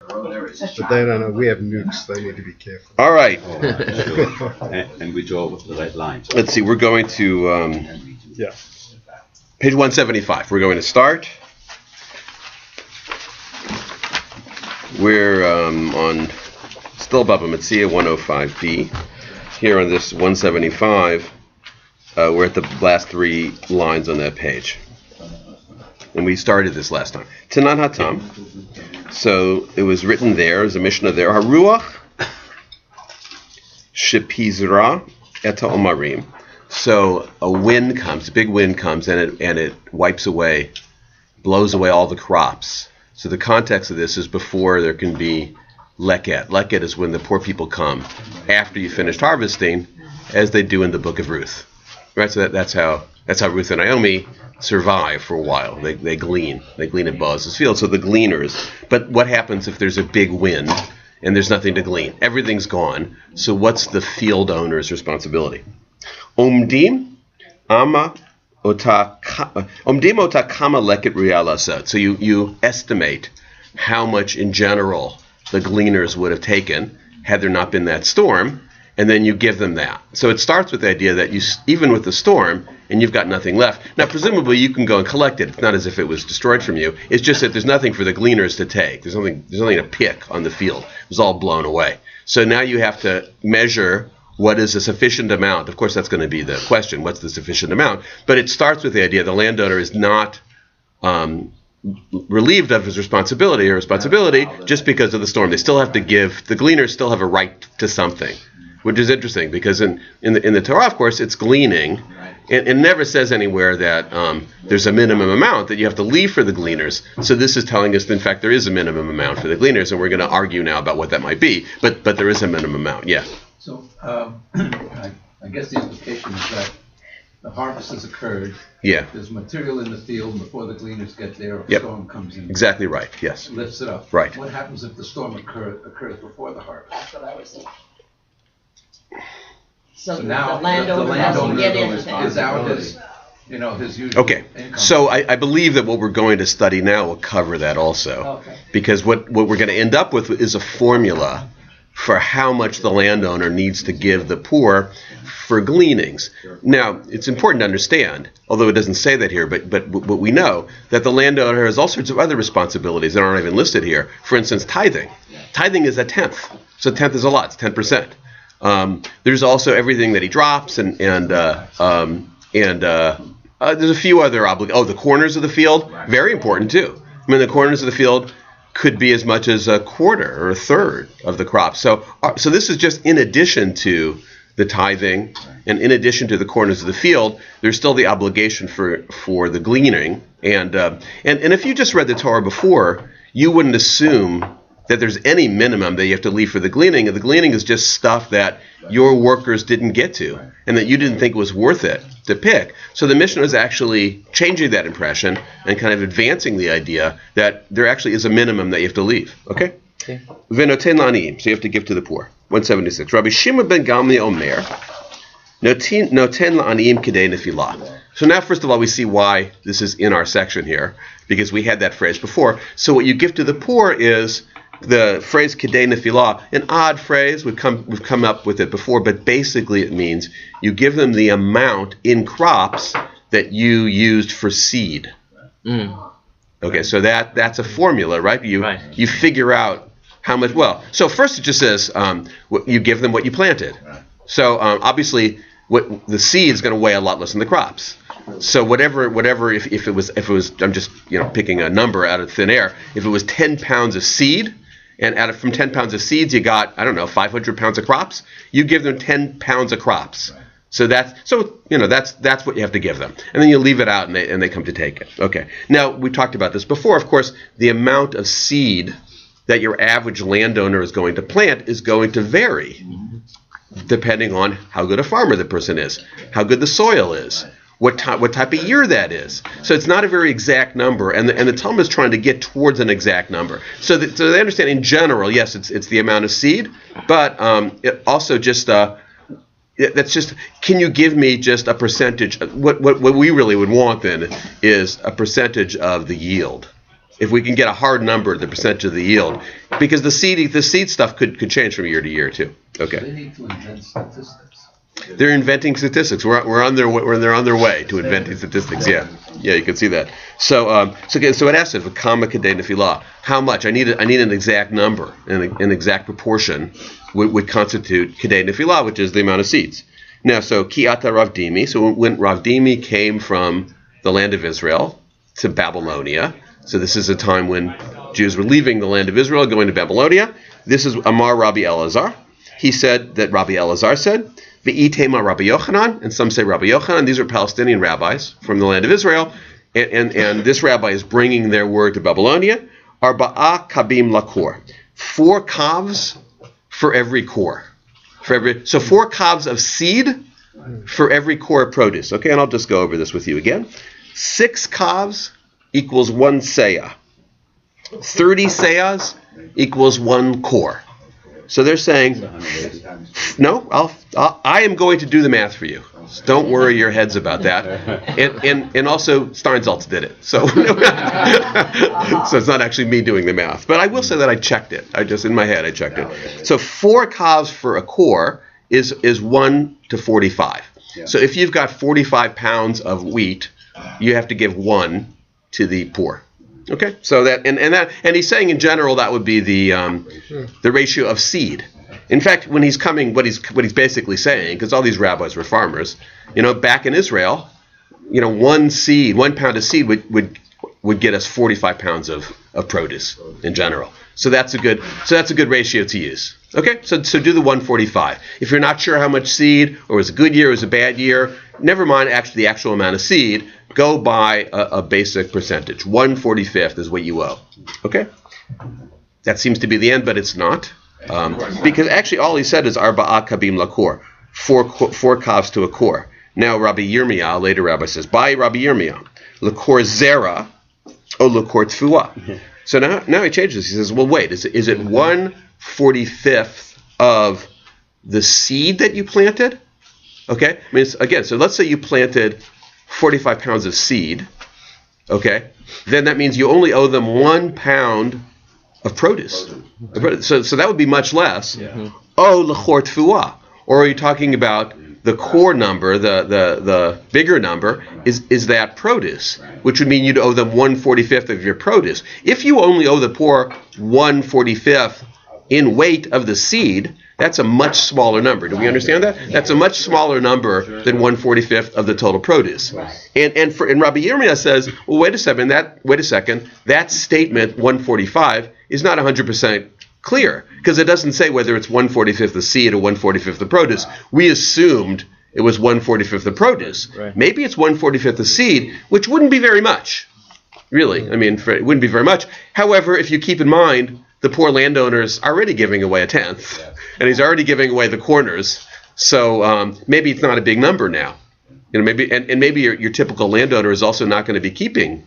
But they don't know. We have nukes. They need to be careful. All right. And we draw with the red lines. Let's see. We're going to page 175. We're going to start. We're on still Baba Metzia 105b. Here on this 175, we're at the last three lines on that page. And we started this last time. Tanan Hatam. So it was written there, there's a Mishnah there. Haruach Shepizra Eta Omarim. So a wind comes, a big wind comes, and it wipes away, blows away all the crops. So the context of this is before there can be leket. Leket is when the poor people come after you finished harvesting, as they do in the book of Ruth. Right? So that's how Ruth and Naomi survive for a while. They glean at Boaz's field. So the gleaners. But what happens if there's a big wind and there's nothing to glean? Everything's gone. So what's the field owner's responsibility? Omdim ota kama leket rialasat. So you estimate how much in general the gleaners would have taken had there not been that storm, and then you give them that. So it starts with the idea that you, even with the storm, and you've got nothing left. Now, presumably, you can go and collect it. It's not as if it was destroyed from you. It's just that there's nothing for the gleaners to take. There's nothing to pick on the field. It was all blown away. So now you have to measure what is a sufficient amount. Of course, that's going to be the question. What's the sufficient amount? But it starts with the idea the landowner is not relieved of his responsibility just because of the storm. They still have to give. The gleaners still have a right to something, which is interesting because in the Torah, of course, it's gleaning. It never says anywhere that there's a minimum amount that you have to leave for the gleaners. So this is telling us that, in fact, there is a minimum amount for the gleaners, and we're going to argue now about what that might be. But there is a minimum amount, yeah. So I guess the implication is that the harvest has occurred. Yeah. There's material in the field, and before the gleaners get there, a storm comes in. Exactly right, yes. Lifts it up. Right. What happens if the storm occurs before the harvest? That's what I was thinking. So now the landowner doesn't get anything. Is out his usual income. So I believe that what we're going to study now will cover that also. Okay. Because what we're going to end up with is a formula for how much the landowner needs to give the poor for gleanings. Now, it's important to understand, although it doesn't say that here, but we know that the landowner has all sorts of other responsibilities that aren't even listed here. For instance, tithing. Tithing is a tenth. So a tenth is a lot. It's 10%. There's also everything that he drops, and there's a few other obligations. The corners of the field, very important too. I mean, the corners of the field could be as much as a quarter or a third of the crop. So this is just in addition to the tithing, and in addition to the corners of the field, there's still the obligation for the gleaning. And if you just read the Torah before, you wouldn't assume that there's any minimum that you have to leave for the gleaning. And the gleaning is just stuff that your workers didn't get to, and that you didn't think was worth it to pick. So the Mishnah is actually changing that impression and kind of advancing the idea that there actually is a minimum that you have to leave. Okay? V'noten la'aniyim, so you have to give to the poor. 176. Rabbi Shimon ben Gamliel Omer, noten la'aniyim k'dei nefilah. So now, first of all, we see why this is in our section here, because we had that phrase before. So what you give to the poor is the phrase k'dei nefilah, an odd phrase. We've come up with it before, but basically it means you give them the amount in crops that you used for seed. Okay, so that's a formula, right? You figure out how much. Well, so first it just says you give them what you planted. So obviously, what the seed is going to weigh a lot less than the crops. So whatever, if it was, I'm just picking a number out of thin air. If it was 10 pounds of seed, and from 10 pounds of seeds you got 500 pounds of crops, you give them 10 pounds of crops. So that's what you have to give them, and then you leave it out, and they come to take it. Okay. Now we talked about this before. Of course, the amount of seed that your average landowner is going to plant is going to vary, depending on how good a farmer the person is, how good the soil is, what type of year that is. So it's not a very exact number, and the Talmud is trying to get towards an exact number. So they understand in general, yes, it's the amount of seed, but it also just that's just, can you give me just a percentage? What we really would want then is a percentage of the yield. If we can get a hard number, the percentage of the yield, because the seed stuff could change from year to year too. Okay. They need to invent statistics. They're inventing statistics. They're on their way to inventing statistics. Yeah, you can see that. So it asks us, "Kama kadei nefilah." How much? I need an exact number, an exact proportion would constitute kadei nefilah, which is the amount of seeds. Now, so kiata Ravdimi. So when Ravdimi came from the land of Israel to Babylonia, so this is a time when Jews were leaving the land of Israel, going to Babylonia. This is Amar Rabbi Elazar. He said that Rabbi Elazar said, Ve'itema Rabbi Yochanan, and some say Rabbi Yochanan. These are Palestinian rabbis from the land of Israel, and this rabbi is bringing their word to Babylonia. Arba'a kabim lakor, 4 kavs for every core, so 4 kavs of seed for every core of produce. Okay, and I'll just go over this with you again. 6 kavs equals 1 seah. 30 seahs equals 1 core. So they're saying, no, I am going to do the math for you. So don't worry your heads about that. And also Steinsaltz did it. So so it's not actually me doing the math. But I will say that I checked it. In my head I checked it. So 4 kavs for a core is 1 to 45. So if you've got 45 pounds of wheat, you have to give 1 to the poor. Okay, so that and he's saying in general that would be the ratio of seed. In fact, when he's coming, what he's basically saying, because all these rabbis were farmers, back in Israel, 1 pound of seed would get us 45 pounds of produce in general. So that's a good ratio to use. Okay, so do the 145. If you're not sure how much seed, or it was a good year, or it was a bad year, never mind the actual amount of seed. Go by a basic percentage. 1/45 is what you owe. Okay? That seems to be the end, but it's not. Because actually all he said is Arba'a kabim lakor. 4 kavs to a core. Now Rabbi Yirmiyah, later Rabbi says, by Rabbi Yirmiyah, lakor zera o lakor tfuah. So now he changes. He says, well, wait, is it 1/45 of the seed that you planted? Okay? I mean, again, so let's say you planted 45 pounds of seed, okay? Then that means you only owe them 1 pound of produce. So that would be much less. Oh, l'chor tfuah. Or are you talking about the core number, the bigger number, is that produce, which would mean you'd owe them 1/45 of your produce. If you only owe the poor 1/45 in weight of the seed, that's a much smaller number. Do we understand that? That's a much smaller number than 1/45 of the total produce. And Rabbi Yirmiyah says, well, wait a second. That statement 1/45 is not 100% clear, because it doesn't say whether it's 1/45 the seed or 1/45 the produce. We assumed it was 1/45 the produce. Maybe it's 1/45 the seed, which wouldn't be very much. Really, I mean, it wouldn't be very much. However, if you keep in mind, the poor landowner's already giving away 1/10, and he's already giving away the corners. So maybe it's not a big number now. Maybe your typical landowner is also not going to be keeping,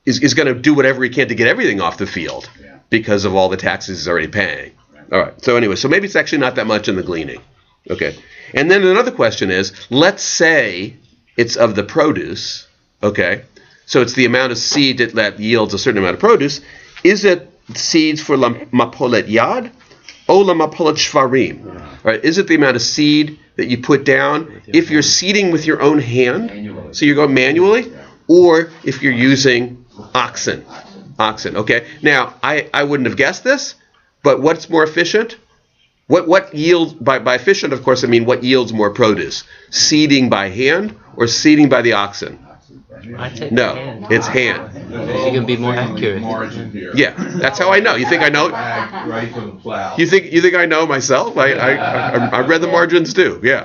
is going to do whatever he can to get everything off the field because of all the taxes he's already paying. All right. So anyway, so maybe it's actually not that much in the gleaning. Okay. And then another question is, let's say it's of the produce. Okay. So it's the amount of seed that yields a certain amount of produce. Is it seeds for mapolet yad or mapolet shvarim? Right? Is it the amount of seed that you put down if you're seeding with your own hand, so you're going manually, or if you're using oxen? Okay. Now I wouldn't have guessed this, but what's more efficient? What yields by efficient? Of course, I mean what yields more produce: seeding by hand or seeding by the oxen? No, it's hand. You can be more accurate. Yeah, that's how I know. You think I know? You think I know myself? I read the margins too. Yeah,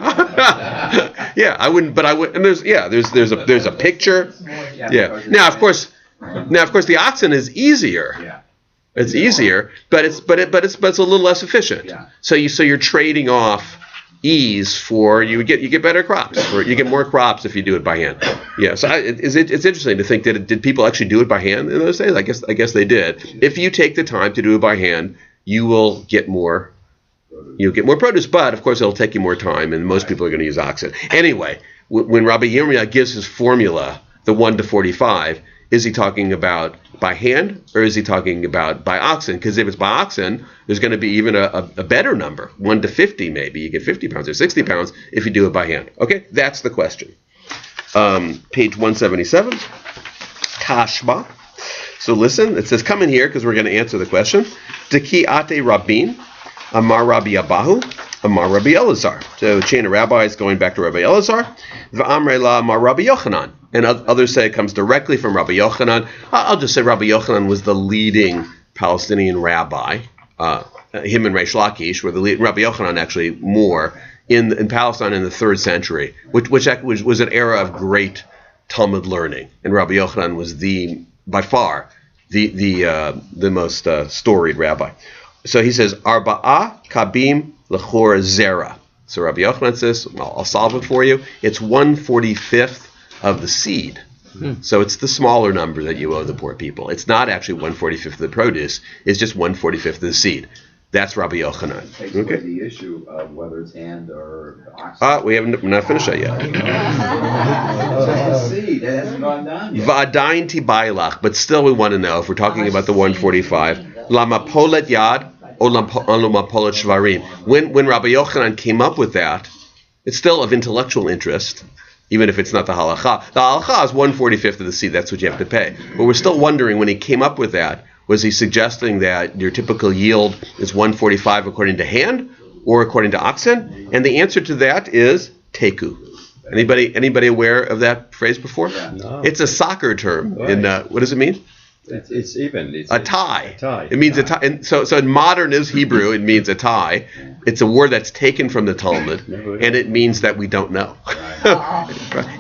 yeah. I wouldn't, but I would. And there's a picture. Yeah. Now of course the oxen is easier. It's easier, but it's a little less efficient. So you're trading off ease for you get better crops, or you get more crops if you do it by hand. Yeah, so it's interesting to think that did people actually do it by hand in those days? I guess they did. If you take the time to do it by hand, you will get more. You'll get more produce, but of course it'll take you more time, and most people are going to use oxen anyway. When Rabbi Yirmiyah gives his formula, the 1 to 45, is he talking about by hand or is he talking about by oxen? Because if it's by oxen, there's going to be even a better number, 1 to 50 maybe. You get 50 pounds or 60 pounds if you do it by hand. Okay, that's the question. Page 177, Tashma. So listen, it says, come in here because we're going to answer the question. Deki ate Rabin, Amar Rabbi Abahu, Amar Rabbi Elazar. So a chain of rabbis going back to Rabbi Elazar. V'amre la Amar Rabbi Yochanan. And others say it comes directly from Rabbi Yochanan. I'll just say Rabbi Yochanan was the leading Palestinian rabbi. Him and Reish Lakish were the lead. Rabbi Yochanan actually more in Palestine in the 3rd century, which was an era of great Talmud learning. And Rabbi Yochanan was by far the most storied rabbi. So he says, Arba'a kabim l'chor zera. So Rabbi Yochanan says, I'll solve it for you. It's 1/45 of the seed. So it's the smaller number that you owe the poor people. It's not actually 1/45 of the produce. It's just 1/45 of the seed. That's Rabbi Yochanan. It takes away the issue of whether it's hand or oxen. We're not finished that yet. It's seed. It hasn't gone down yet. Va'adayin tibailach. But still we want to know, if we're talking about the 145, lama polet yad or lama polet shvarim. When Rabbi Yochanan came up with that, it's still of intellectual interest, even if it's not the halacha. The halacha is 1/45 of the seed. That's what you have to pay. But we're still wondering, when he came up with that, was he suggesting that your typical yield is 1/45 according to hand or according to oxen? And the answer to that is teku. Anybody aware of that phrase before? Yeah. No. It's a soccer term. Right. What does it mean? It's even. It's A tie. A tie. It means a tie. And so in modern Hebrew, it means a tie. It's a word that's taken from the Talmud, and it means that we don't know.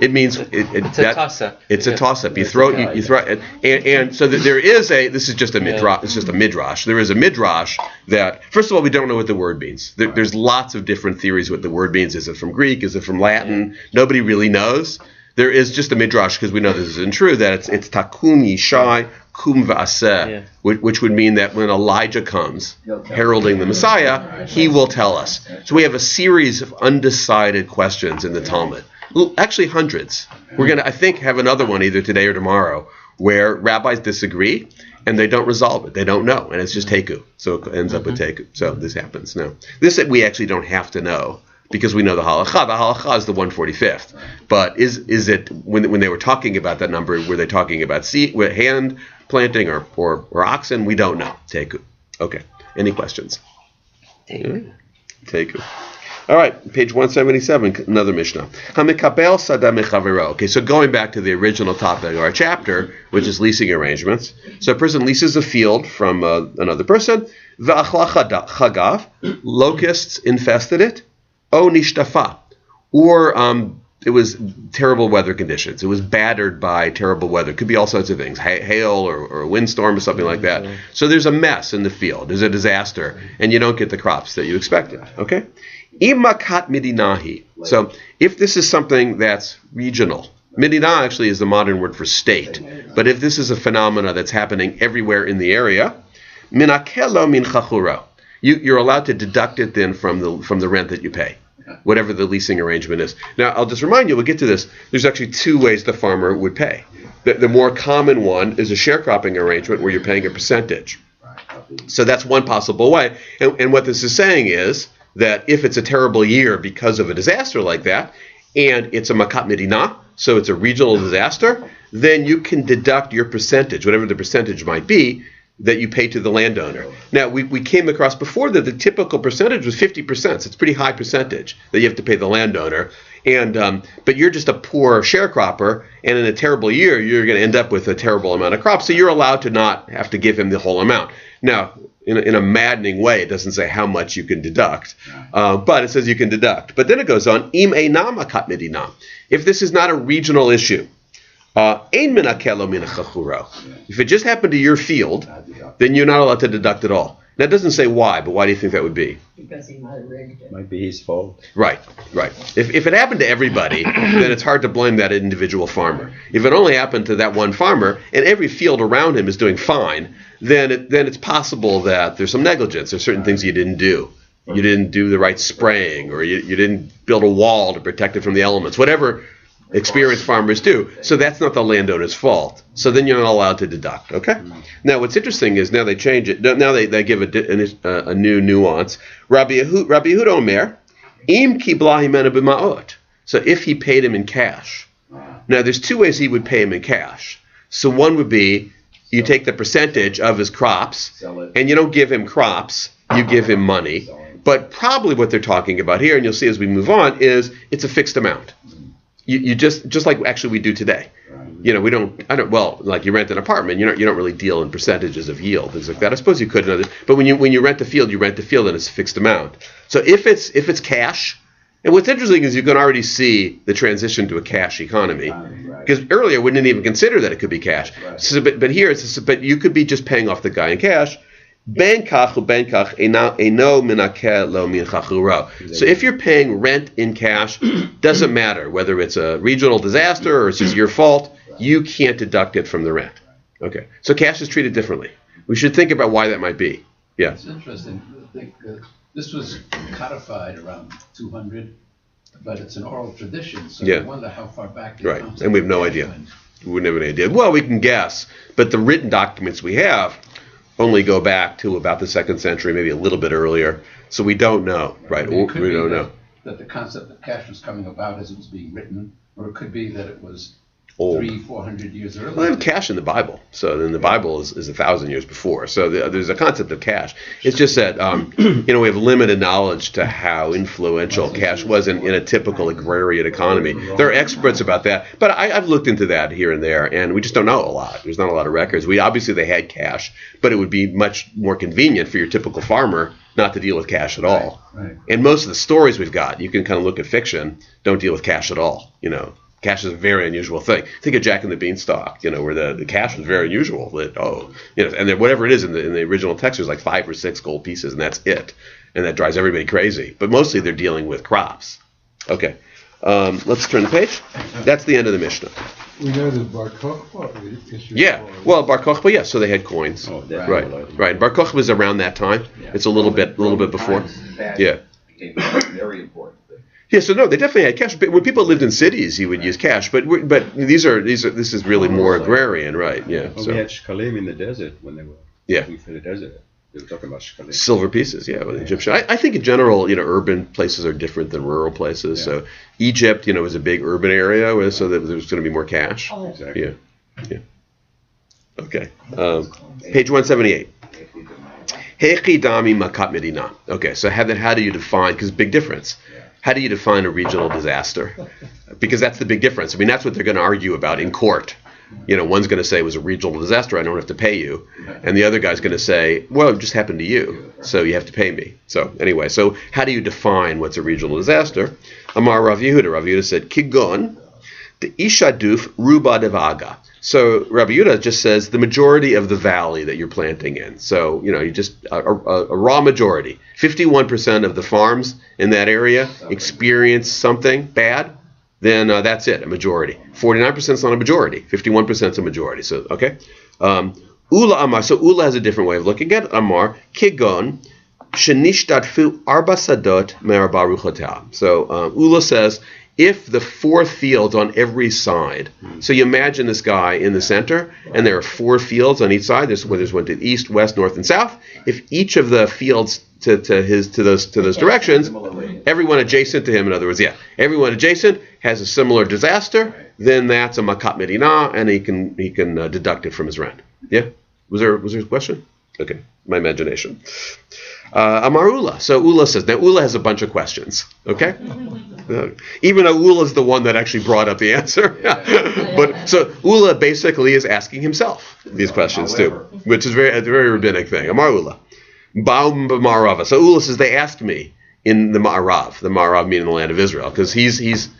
It means It's a toss-up. It's a toss-up. You throw it, and so there is this is just a midrash. It's just a midrash. There is a midrash that, first of all, we don't know what the word means. There's lots of different theories what the word means. Is it from Greek? Is it from Latin? Nobody really knows. There is just a midrash, because we know this isn't true, that it's takum yishai kum v'aseh, which would mean that when Elijah comes heralding the Messiah, he will tell us. So we have a series of undecided questions in the Talmud. Actually, hundreds. We're going to, I think, have another one either today or tomorrow where rabbis disagree and they don't resolve it. They don't know, and it's just teku. So it ends up with teku. So this happens now. This we actually don't have to know, because we know the halacha. The halacha is the 1/45th. But is it, when they were talking about that number, were they talking about hand planting or oxen? We don't know. Teku. Okay. Any questions? Teku. All right. Page 177. Another Mishnah. Hamikabel sada mechavero. Okay. So going back to the original topic of our chapter, which is leasing arrangements. So a person leases a field from another person. V'achla chagav. Locusts infested it. O nishtafa, or it was terrible weather conditions. It was battered by terrible weather. It could be all sorts of things, hail or a windstorm or something like that. So there's a mess in the field. There's a disaster, and you don't get the crops that you expected. Okay? Imakat midinahi. So if this is something that's regional, midina actually is the modern word for state. But if this is a phenomena that's happening everywhere in the area, minakelo min chachuro. You're allowed to deduct it then from the rent that you pay, whatever the leasing arrangement is. Now, I'll just remind you, we'll get to this, there's actually two ways the farmer would pay. The more common one is a sharecropping arrangement where you're paying a percentage. So that's one possible way. And what this is saying is that if it's a terrible year because of a disaster like that, and it's a makat medina, so it's a regional disaster, then you can deduct your percentage, whatever the percentage might be, that you pay to the landowner. Now, we came across before that the typical percentage was 50%. So it's a pretty high percentage that you have to pay the landowner. And but you're just a poor sharecropper, and in a terrible year, you're going to end up with a terrible amount of crops. So you're allowed to not have to give him the whole amount. Now, in a maddening way, it doesn't say how much you can deduct, but it says you can deduct. But then it goes on, im einam akat medina. If this is not a regional issue, if it just happened to your field, then you're not allowed to deduct at all. Now, it doesn't say why, but why do you think that would be? Because he might have rigged it. Might be his fault. Right. If it happened to everybody, then it's hard to blame that individual farmer. If it only happened to that one farmer, and every field around him is doing fine, then it's possible that there's some negligence. There's certain things you didn't do. You didn't do the right spraying, or you didn't build a wall to protect it from the elements. Whatever Experienced farmers do. So that's not the landowner's fault. So then you're not allowed to deduct. Okay. Now what's interesting is now they change it. Now they give a new nuance. Rabbi Yehuda Omer, im kibla himenu b'ma'ot. So if he paid him in cash. Now there's two ways he would pay him in cash. So one would be you take the percentage of his crops and you don't give him crops, you give him money. But probably what they're talking about here, and you'll see as we move on, is it's a fixed amount. You just like actually we do today. You know, like you rent an apartment, you don't really deal in percentages of yield, things like that. I suppose you could, but when you rent the field, you rent the field and it's a fixed amount. So if it's cash, and what's interesting is you can already see the transition to a cash economy, because earlier we didn't even consider that it could be cash. So, but here but you could be just paying off the guy in cash. Ben kach eno minakeh lo min chachuro. So if you're paying rent in cash, doesn't matter whether it's a regional disaster or it's just your fault, you can't deduct it from the rent. Okay, so cash is treated differently. We should think about why that might be. Yeah. It's interesting. I think this was codified around 200, but it's an oral tradition, so I wonder how far back. Right, and we have no idea. We wouldn't have any idea. Well, we can guess, but the written documents we have only go back to about the 2nd century, maybe a little bit earlier. So we don't know, right? We don't know. That the concept of cash was coming about as it was being written, or it could be that it was old. 300-400 years earlier. Well, they have cash in the Bible. So then the Bible is 1,000 years before. So there's a concept of cash. It's just that, we have limited knowledge to how influential cash was in a typical agrarian economy. There are experts about that, but I've looked into that here and there, and we just don't know a lot. There's not a lot of records. Obviously they had cash, but it would be much more convenient for your typical farmer not to deal with cash at all. Right. And most of the stories we've got, you can kind of look at fiction, don't deal with cash at all, Cash is a very unusual thing. Think of Jack and the Beanstalk, where the cash was very unusual. And then whatever it is in the original text, there's like 5 or 6 gold pieces, and that's it. And that drives everybody crazy. But mostly they're dealing with crops. Okay, let's turn the page. That's the end of the Mishnah. We know the Bar Kokhba issue. Yeah, well, Bar Kokhba, yeah. So they had coins. Oh, Right. Bar Kokhba was around that time. It's a little bit before. Yeah. Became a very important thing. Yeah, so no, they definitely had cash. But when people lived in cities, you would use cash. But this is really more agrarian, right? Yeah. Well, we had shkalim in the desert when they were looking for the desert. They were talking about shkalim. Silver pieces, yeah, with Egyptian. I think in general, urban places are different than rural places. Yeah. So Egypt, is a big urban area, so that there's going to be more cash. Oh, exactly. Yeah. Okay. Page 178. Hechidami makat medina. Okay, so how do you define? Because big difference. How do you define a regional disaster? Because that's the big difference. I mean, that's what they're going to argue about in court. One's going to say it was a regional disaster, I don't have to pay you. And the other guy's going to say, well, it just happened to you, so you have to pay me. So anyway, so how do you define what's a regional disaster? Amar Rav Yehuda. Rav Yehuda said, Kigon, the Ishaduf Ruba Devaga. So Rabbi Yehuda just says the majority of the valley that you're planting in. So, you just a raw majority. 51% of the farms in that area experience something bad, then that's it, a majority. 49% is not a majority. 51% is a majority. So, okay. Ula Amar. So Ula has a different way of looking at it. Amar, Kigon, Shenishtatfu Arba Sadot Merba Ruchotea. So Ula says, if the 4 fields on every side, so you imagine this guy in the center, and there are 4 fields on each side. There's one to the east, west, north, and south. If each of the fields to those directions, everyone adjacent to him, in other words, everyone adjacent has a similar disaster, then that's a makat medina, and he can deduct it from his rent. Yeah, was there a question? Okay, my imagination. Amar Ula. So Ula says, now Ula has a bunch of questions, okay? Even though Ula is the one that actually brought up the answer. But so Ula basically is asking himself these questions too, which is a very rabbinic thing. Amar Ula. Baum b'Ma'arava. So Ula says, they asked me in the Ma'arav meaning the land of Israel, because he's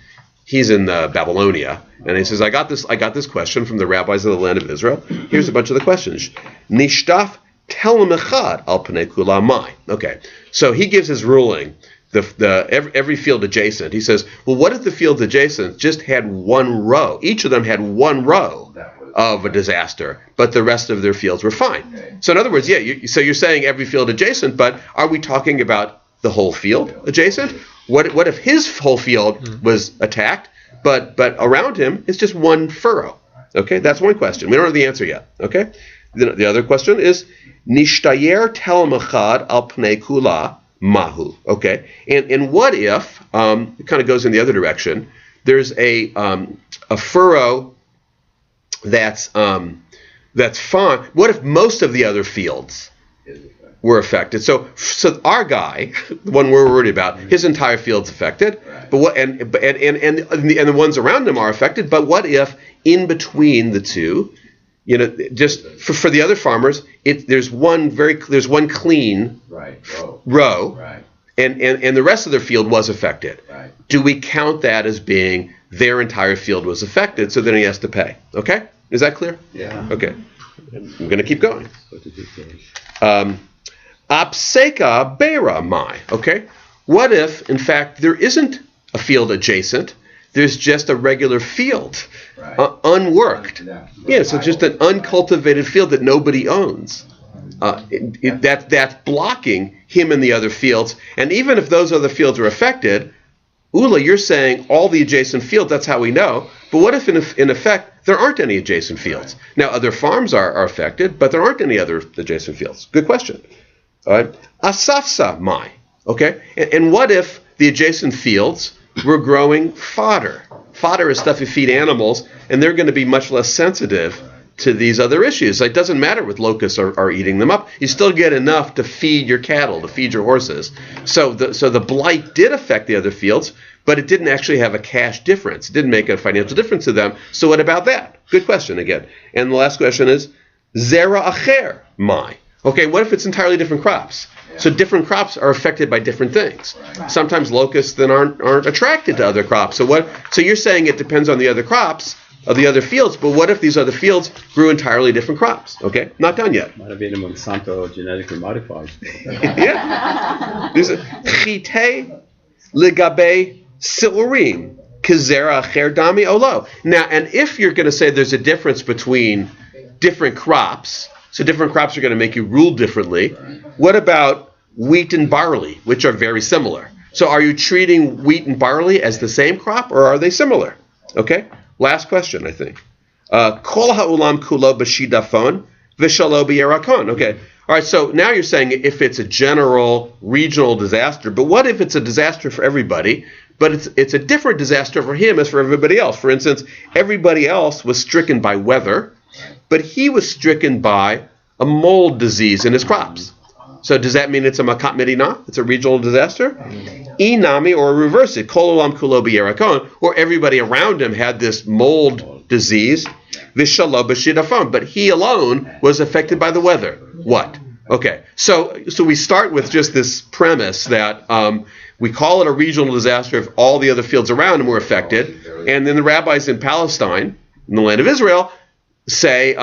in Babylonia, and he says, I got this question from the rabbis of the land of Israel. Here's a bunch of the questions. Nishtaf Telem echad al pnei kula mai. Okay, so he gives his ruling. Every field adjacent. He says, well, what if the fields adjacent just had 1 row? Each of them had 1 row of a disaster, but the rest of their fields were fine. So in other words, so you're saying every field adjacent, but are we talking about the whole field adjacent? What if his whole field was attacked, but around him is just one furrow. Okay, that's one question. We don't have the answer yet. Okay, the other question is Nishtayer tel mechad al pnei kula mahu. Okay, and what if it kind of goes in the other direction? There's a furrow that's fine. What if most of the other fields were affected? So our guy, the one we're worried about, his entire field's affected. Right. But what and the ones around him are affected. But what if in between the two, just for the other farmers, there's one clean row, right. and the rest of their field was affected. Right. Do we count that as being their entire field was affected? So then he has to pay. Okay, is that clear? Yeah. Okay, I'm going to keep going. Apseka beira mai. Okay, what if in fact there isn't a field adjacent? There's just a regular field, unworked. Yeah, so just an uncultivated field that nobody owns. That's blocking him and the other fields. And even if those other fields are affected, Ula, you're saying all the adjacent fields, that's how we know. But what if in effect there aren't any adjacent fields? Now other farms are affected, but there aren't any other adjacent fields. Good question. All right. Asafsa mai. Okay. And what if the adjacent fields were growing fodder? Fodder is stuff you feed animals, and they're going to be much less sensitive to these other issues. It doesn't matter what locusts are eating them up. You still get enough to feed your cattle, to feed your horses. So the blight did affect the other fields, but it didn't actually have a cash difference. It didn't make a financial difference to them. So what about that? Good question again. And the last question is, Zera acher mai. Okay, what if it's entirely different crops? So different crops are affected by different things. Sometimes locusts then aren't attracted to other crops. So you're saying it depends on the other crops of the other fields, but what if these other fields grew entirely different crops? Okay, not done yet. Might have been a Monsanto genetically modified. Yeah. There's a chite ligabe silurim kizera acher dami olo. Now, and if you're going to say there's a difference between different crops, so different crops are going to make you rule differently. What about wheat and barley, which are very similar? So are you treating wheat and barley as the same crop, or are they similar? Okay, last question, I think. Kol ha'ulam kulo b'shidafon v'shalo b'yerakon. Okay, all right, so now you're saying if it's a general regional disaster, but what if it's a disaster for everybody, but it's a different disaster for him as for everybody else? For instance, everybody else was stricken by weather, but he was stricken by a mold disease in his crops. So does that mean it's a makat medina? It's a regional disaster? Inami, or reverse it, kol olam kulo b'yerakon, or everybody around him had this mold disease, v'shalo b'shidafon, but he alone was affected by the weather. What? Okay, so we start with just this premise that we call it a regional disaster if all the other fields around him were affected, and then the rabbis in Palestine, in the land of Israel, say,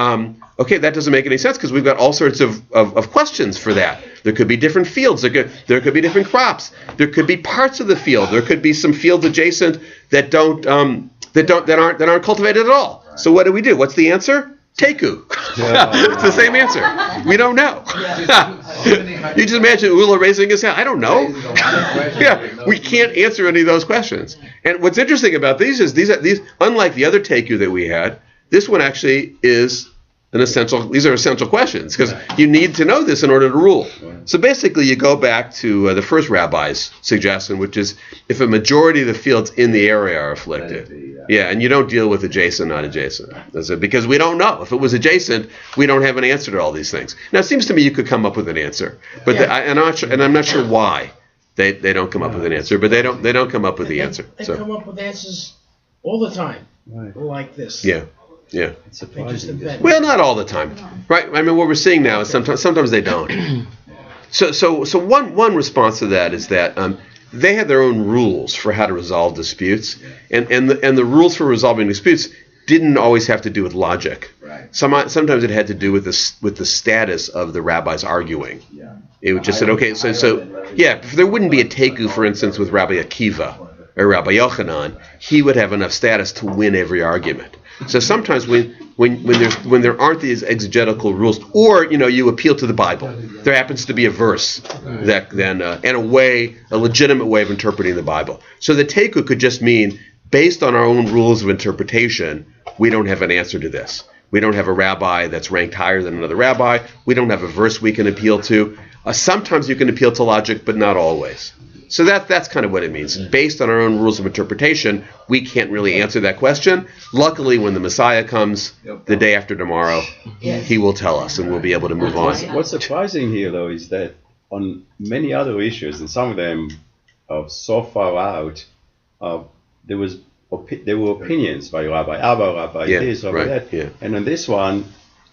okay, that doesn't make any sense because we've got all sorts of questions for that. There could be different fields. There could be different crops. There could be parts of the field. There could be some fields adjacent that aren't cultivated at all. Right. So what do? What's the answer? Teku. It's the same answer. We don't know. You just imagine Ula raising his hand. I don't know. Yeah, we can't answer any of those questions. And what's interesting about these is these unlike the other Teku that we had, this one actually is these are essential questions because you need to know this in order to rule. So basically you go back to the first rabbi's suggestion, which is if a majority of the fields in the area are afflicted. Yeah, and you don't deal with adjacent, not adjacent. That's it, because we don't know. If it was adjacent, we don't have an answer to all these things. Now it seems to me you could come up with an answer, but I'm not sure why they don't come up with an answer, but they don't come up with the answer. They come up with answers all the time, like this. Yeah. Yeah. Well, not all the time, right? I mean, what we're seeing now is sometimes they don't. So one response to that is that they had their own rules for how to resolve disputes, and the rules for resolving disputes didn't always have to do with logic. Right. Sometimes it had to do with the status of the rabbis arguing. Yeah. It would just said, okay, so yeah, if there wouldn't be a teku, for instance, with Rabbi Akiva or Rabbi Yochanan, he would have enough status to win every argument. So sometimes when there aren't these exegetical rules, or you appeal to the Bible, there happens to be a verse that then and a legitimate way of interpreting the Bible. So the teku could just mean based on our own rules of interpretation, we don't have an answer to this. We don't have a rabbi that's ranked higher than another rabbi. We don't have a verse we can appeal to. Sometimes you can appeal to logic, but not always. So that's kind of what it means. Based on our own rules of interpretation, we can't really answer that question. Luckily, when the Messiah comes the day after tomorrow, he will tell us, and we'll be able to move on. What's surprising here, though, is that on many other issues, and some of them are so far out, there were opinions by Rabbi Abba, Rabbi this, Rabbi that, and on this one,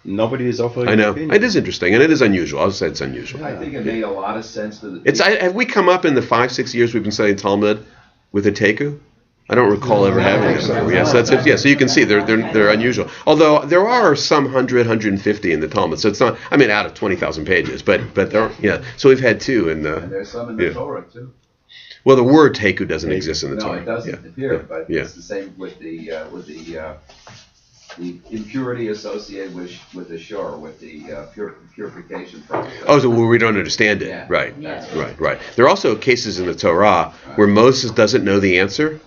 nobody is offering an opinion. It is interesting, and it is unusual. I'll say it's unusual. I think it made a lot of sense to the Have we come up in the 5-6 years we've been studying Talmud with a teku? I don't recall ever having it before. Yes, that's it. Yeah, so you can see they're unusual. Although there are some 100, 150 in the Talmud, so it's not. I mean, out of 20,000 pages, but there are. Yeah, so we've had two in the. And there's some in the Torah too. Well, the word teku doesn't exist in the Torah. No, it doesn't appear, but it's the same with the impurity associated with the shore, with the purification process. Oh, so we don't understand it. Yeah. Right. There are also cases in the Torah where Moses doesn't know the answer,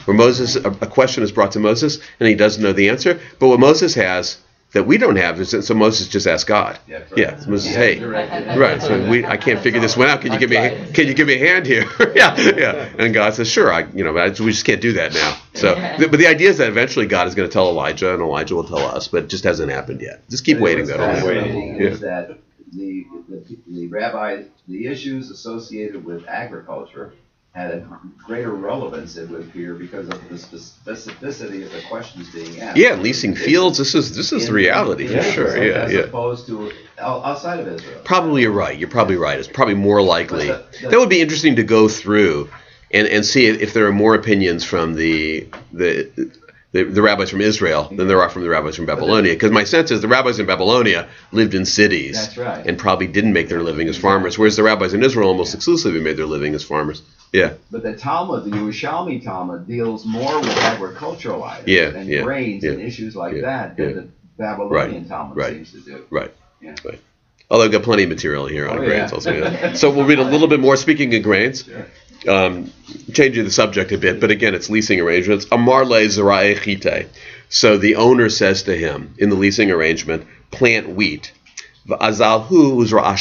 where Moses, a question is brought to Moses, and he doesn't know the answer. But what Moses has that we don't have is, so Moses just asked God. Yeah, so Moses, hey, right. So I can't figure this one out. Can you give me a hand here? yeah. And God says, sure. We just can't do that now. So, but the idea is that eventually God is going to tell Elijah, and Elijah will tell us, but it just hasn't happened yet. Just keep waiting, though. Is that the rabbi, the issues associated with agriculture had a greater relevance, it would appear, because of the specificity of the questions being asked. Yeah, leasing fields. This is the reality for sure. As opposed to outside of Israel. Probably you're right. You're probably right. It's probably more likely. That would be interesting to go through and see if there are more opinions from the rabbis from Israel than there are from the rabbis from Babylonia. Because my sense is the rabbis in Babylonia lived in cities. That's right. And probably didn't make their living as farmers, whereas the rabbis in Israel almost exclusively made their living as farmers. Yeah. But the Talmud, the Yerushalmi Talmud, deals more with agricultural items and grains and issues like that than the Babylonian Talmud seems to do. Right. Although I've got plenty of material here on grains also. So we'll read a little bit more. Speaking of grains, changing the subject a bit, but again, it's leasing arrangements. Amar le zarae chite. So the owner says to him in the leasing arrangement, plant wheat. V'azalhu uzra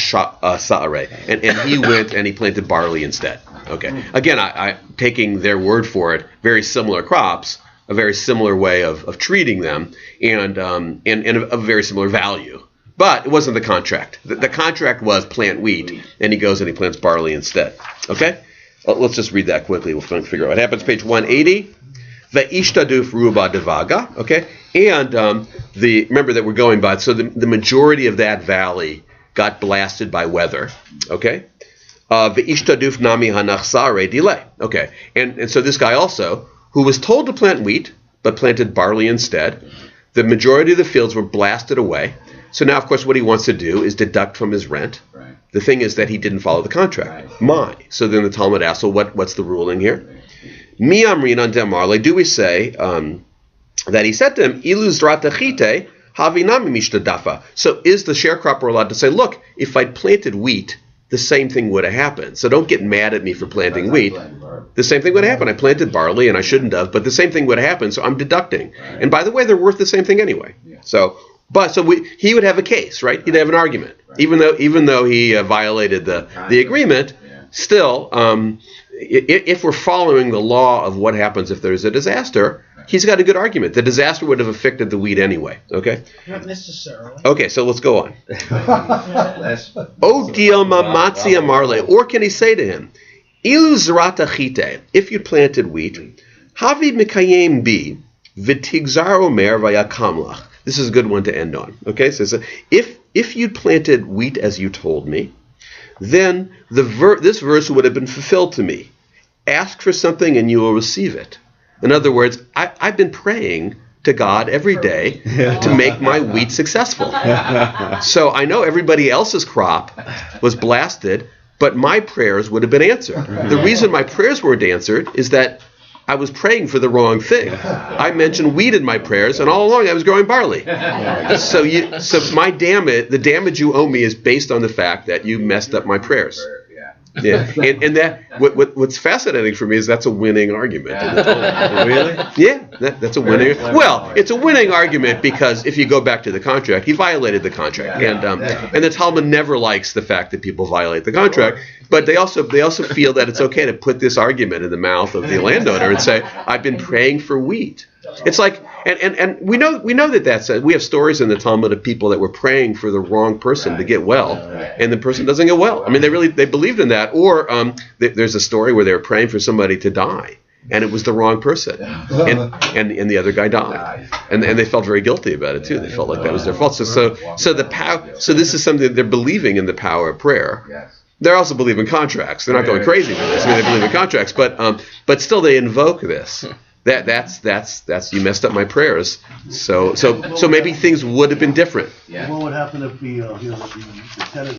sa'are. And he went and he planted barley instead. Okay. Again, I taking their word for it, very similar crops, a very similar way of treating them, and a very similar value. But it wasn't the contract. The contract was plant wheat, and he goes and he plants barley instead. Okay? Let's just read that quickly. We'll figure out what happens. Page 180. Ve'ishtaduf ruba devaga. Okay? And remember that we're going by, so the majority of that valley got blasted by weather. Okay? Ve'ishtaduf nami hanachsare delay. Okay. And so this guy also, who was told to plant wheat, but planted barley instead, the majority of the fields were blasted away. So now, of course, what he wants to do is deduct from his rent. Right. The thing is that he didn't follow the contract. Right. So then the Talmud asks, so what's the ruling here? Mi amrin on demarle, do we say that he said to him, ilu zrata chite havinami mishtadafa. So is the sharecropper allowed to say, look, if I'd planted wheat, the same thing would have happened. So don't get mad at me for planting wheat. The same thing would have happened. I planted barley and I shouldn't have, but the same thing would have happened, so I'm deducting. Right. And by the way, they're worth the same thing anyway. Yeah. So he would have a case, right? He'd have an argument. Right. Even though he violated the agreement, still, if we're following the law of what happens if there's a disaster, he's got a good argument. The disaster would have affected the wheat anyway, okay? Not necessarily. Okay, so let's go on. O Dilma Matzia Marle, or can he say to him, Ilu Zrata Chite, if you planted wheat, Havi Mikayem Bi, Vitigzar Omer Vayakamlach. This is a good one to end on. Okay, so if you'd planted wheat as you told me, then this verse would have been fulfilled to me. Ask for something and you will receive it. In other words, I've been praying to God every day to make my wheat successful. So I know everybody else's crop was blasted, but my prayers would have been answered. The reason my prayers weren't answered is that I was praying for the wrong thing. I mentioned wheat in my prayers, and all along I was growing barley. So the damage you owe me is based on the fact that you messed up my prayers. Yeah, and that what's fascinating for me is that's a winning argument. in the Talmud. Really? Yeah, that's a winning. Well, it's a winning argument because if you go back to the contract, he violated the contract, and the Talmud never likes the fact that people violate the contract. But they also feel that it's okay to put this argument in the mouth of the landowner and say, "I've been praying for wheat." It's like, and we know that we have stories in the Talmud of people that were praying for the wrong person to get well, and the person doesn't get well. I mean, they believed in that. Or there's a story where they were praying for somebody to die, and it was the wrong person, and the other guy died, and they felt very guilty about it too. They felt like that was their fault. So the power. So this is something that they're believing in the power of prayer. Yes. They also believe in contracts. They're not going crazy with this. I mean, they believe in contracts, but still they invoke this. That's you messed up my prayers. So maybe things would have been different. Yeah. What would happen if the tenant